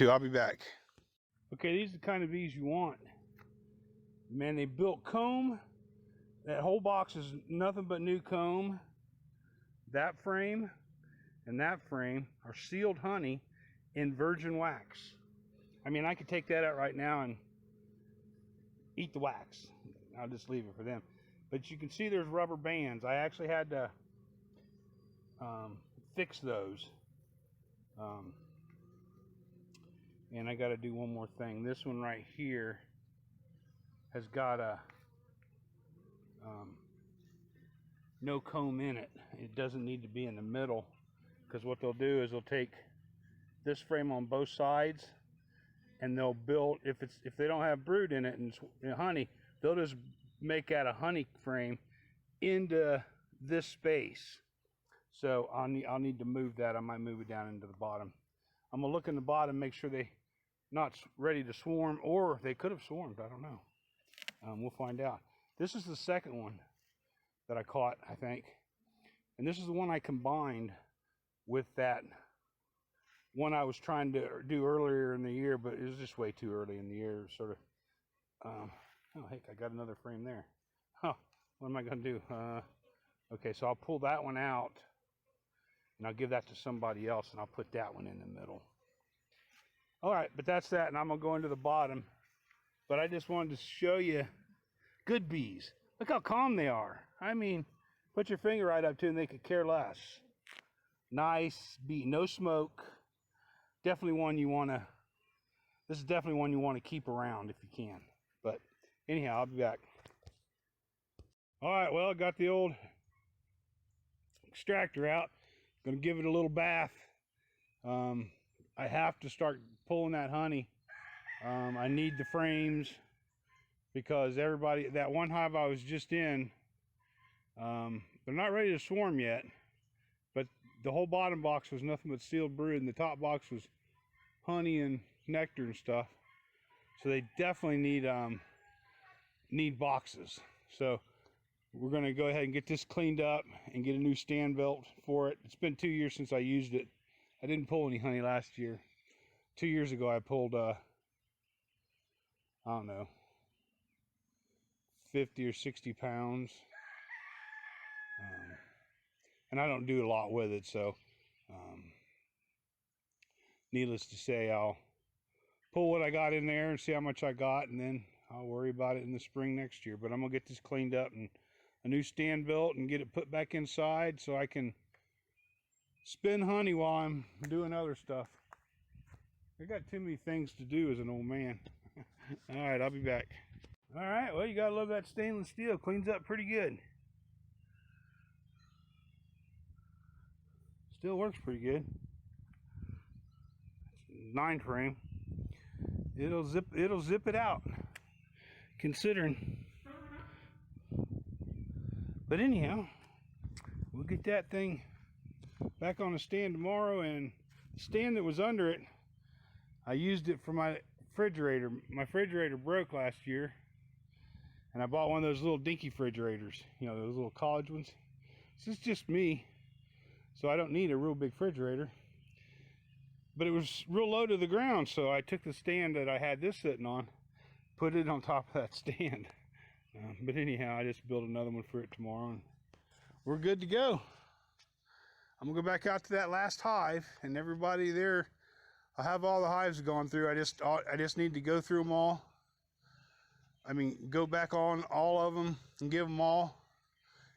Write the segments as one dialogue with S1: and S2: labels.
S1: I'll be back. Okay, these are the kind of bees you want. Man, they built comb. That whole box is nothing but new comb. That frame and that frame are sealed honey in virgin wax. I mean, I could take that out right now and eat the wax. I'll just leave it for them. But you can see there's rubber bands. I actually had to fix those. And I got to do one more thing. This one right here has got a no comb in it. It doesn't need to be in the middle, because what they'll do is they'll take this frame on both sides and they'll build, if they don't have brood in it and honey, they'll just make that a honey frame into this space. So I'll need to move that. I might move it down into the bottom. I'm gonna look in the bottom, make sure they not ready to swarm, or they could have swarmed. I don't know. We'll find out. This is the second one that I caught, I think, and this is the one I combined with that one I was trying to do earlier in the year, but it was just way too early in the year, sort of. Oh heck, I got another frame there. Huh, what am I gonna do? Okay, so I'll pull that one out and I'll give that to somebody else, and I'll put that one in the middle. All right, but that's that, and I'm gonna go into the bottom. But I just wanted to show you good bees. Look how calm they are. I mean, put your finger right up to them, they could care less. Nice bee, no smoke. Definitely one you wanna, this is definitely one you wanna keep around if you can. But anyhow, I'll be back. All right, well, I got the old extractor out. Gonna give it a little bath. I have to start pulling that honey. I need the frames because everybody, that one hive I was just in, they're not ready to swarm yet, but the whole bottom box was nothing but sealed brood, and the top box was honey and nectar and stuff. So they definitely need boxes. So we're gonna go ahead and get this cleaned up and get a new stand built for it. It's been 2 years since I used it. I didn't pull any honey last year. 2 years ago I pulled I don't know, 50 or 60 pounds. And I don't do a lot with it, so needless to say, I'll pull what I got in there and see how much I got, and then I'll worry about it in the spring next year. But I'm gonna get this cleaned up and a new stand built and get it put back inside so I can spin honey while I'm doing other stuff. I got too many things to do as an old man. All right, I'll be back. All right, well, you gotta love that stainless steel. Cleans up pretty good. Still works pretty good. 9 frame. It'll zip it out, considering. But anyhow, we'll get that thing back on the stand tomorrow, and the stand that was under it, I used it for my refrigerator. My refrigerator broke last year, and I bought one of those little dinky refrigerators, you know, those little college ones. This is just me, so I don't need a real big refrigerator. But it was real low to the ground, so I took the stand that I had this sitting on, put it on top of that stand. But anyhow, I just built another one for it tomorrow, and we're good to go. I'm gonna go back out to that last hive, and everybody there, I have all the hives gone through. I just need to go through them all. I mean, go back on all of them and give them all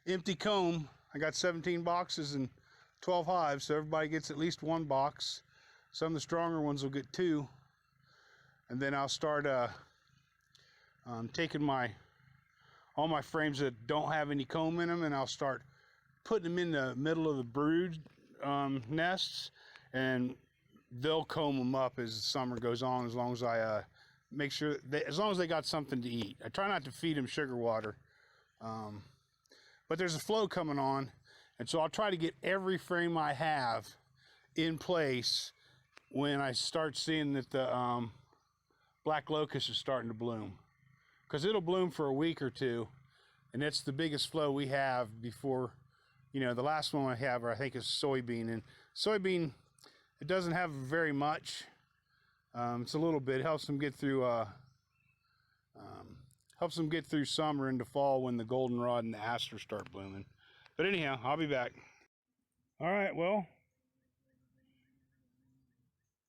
S1: empty comb. I got 17 boxes and 12 hives, so everybody gets at least 1 box. Some of the stronger ones will get 2, and then I'll start taking all my frames that don't have any comb in them, and I'll start putting them in the middle of the brood nests, and they'll comb them up as the summer goes on, as long as I make sure as long as they got something to eat. I try not to feed them sugar water, but there's a flow coming on, and so I'll try to get every frame I have in place when I start seeing that the black locust is starting to bloom, because it'll bloom for a week or two, and it's the biggest flow we have before You know, the last one I have, I think, is soybean. And soybean, it doesn't have very much. It's a little bit. It helps them get through summer into fall when the goldenrod and the asters start blooming. But anyhow, I'll be back. All right, well,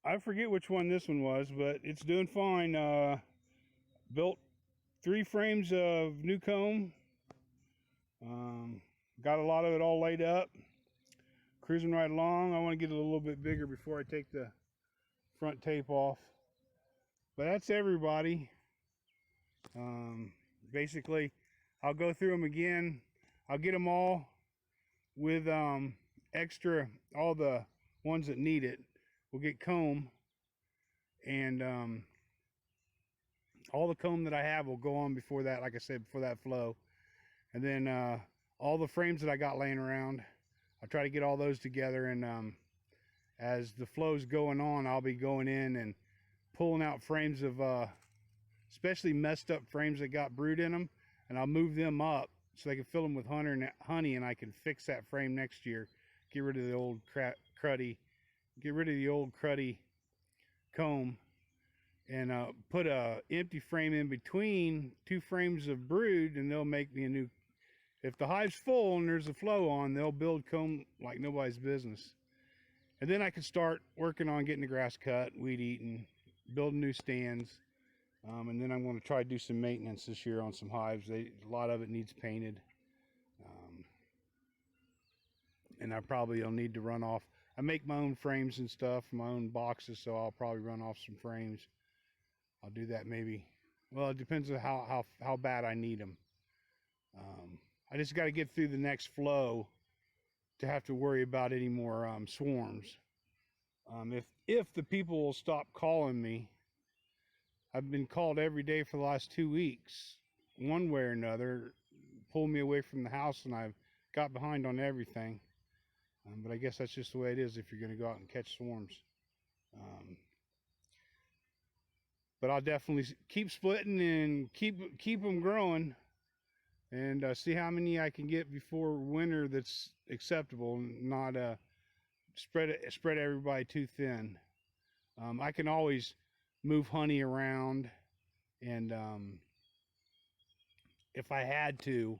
S1: I forget which one this one was, but it's doing fine. Built 3 frames of new comb. Got a lot of it all laid up. Cruising right along. I want to get it a little bit bigger before I take the front tape off. But that's everybody. Basically, I'll go through them again. I'll get them all with extra, all the ones that need it. We'll get comb, and all the comb that I have will go on before that, like I said, before that flow. And then all the frames that I got laying around, I'll try to get all those together, and as the flow's going on, I'll be going in and pulling out frames of especially messed up frames that got brood in them, and I'll move them up so they can fill them with honey, and I can fix that frame next year. Get rid of the old cruddy comb, and put a empty frame in between 2 frames of brood, and they'll make me a new. If the hive's full and there's a flow on, they'll build comb like nobody's business. And then I can start working on getting the grass cut, weed eating, building new stands. And then I'm going to try to do some maintenance this year on some hives. A lot of it needs painted. And I probably will need to run off. I make my own frames and stuff, my own boxes, so I'll probably run off some frames. I'll do that maybe. Well, it depends on how bad I need them. I just got to get through the next flow to have to worry about any more swarms. If the people will stop calling me. I've been called every day for the last 2 weeks, one way or another, pulled me away from the house, and I've got behind on everything. But I guess that's just the way it is if you're going to go out and catch swarms. But I'll definitely keep splitting and keep them growing, and see how many I can get before winter that's acceptable, not spread everybody too thin. I can always move honey around, and if I had to,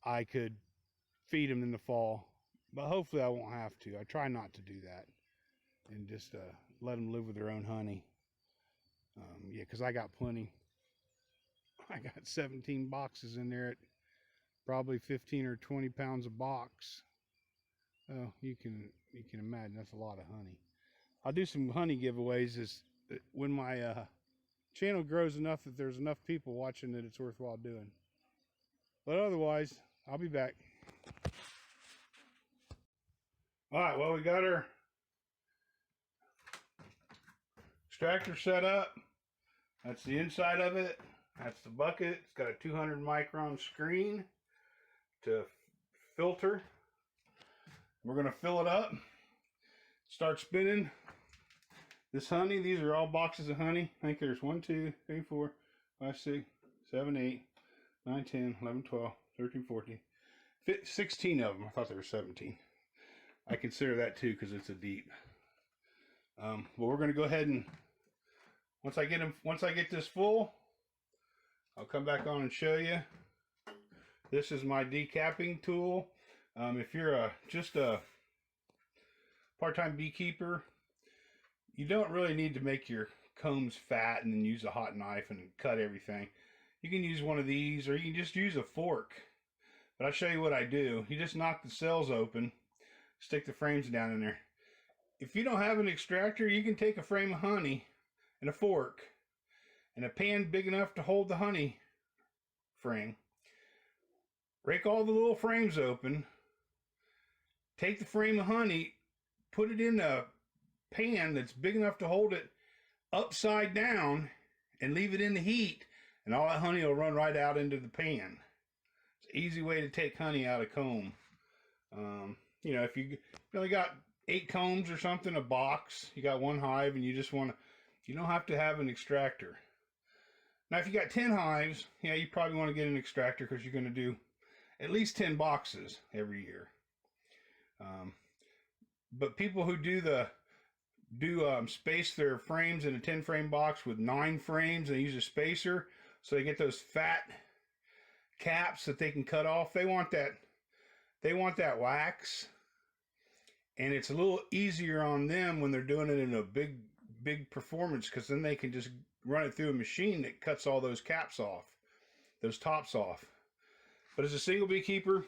S1: I could feed them in the fall, but hopefully I won't have to. I try not to do that, and just let them live with their own honey. Yeah, because I got plenty. I got 17 boxes in there at probably 15 or 20 pounds a box. Oh, you can imagine that's a lot of honey. I'll do some honey giveaways when my channel grows enough that there's enough people watching that it's worthwhile doing. But otherwise, I'll be back. All right, well, we got our extractor set up. That's the inside of it. That's the bucket. It's got a 200 micron screen to filter. We're going to fill it up, start spinning this honey. These are all boxes of honey. I think there's 1, 2, 3, 4, 5, 6, 7, 8, 9, 10, 11, 12, 13, 14, 16 of them. I thought there were 17. I consider that too because it's a deep. But we're going to go ahead and once I get this full, I'll come back on and show you. This is my decapping tool. If you're just a part-time beekeeper, you don't really need to make your combs fat and then use a hot knife and cut everything. You can use one of these, or you can just use a fork. But I'll show you what I do. You just knock the cells open, stick the frames down in there. If you don't have an extractor, you can take a frame of honey and a fork and a pan big enough to hold the honey frame. Rake all the little frames open. Take the frame of honey, put it in a pan that's big enough to hold it upside down, and leave it in the heat, and all that honey will run right out into the pan. It's an easy way to take honey out of comb. You know, if you only got 8 combs or something, a box, you got 1 hive, and you just want to, you don't have to have an extractor. Now, if you got 10 hives, yeah, you probably want to get an extractor because you're going to do at least 10 boxes every year. But people who space their frames in a 10 frame box with 9 frames and they use a spacer, so they get those fat caps that they can cut off. They want that wax, and it's a little easier on them when they're doing it in a big performance, because then they can just run it through a machine that cuts all those caps off, those tops off. But as a single beekeeper,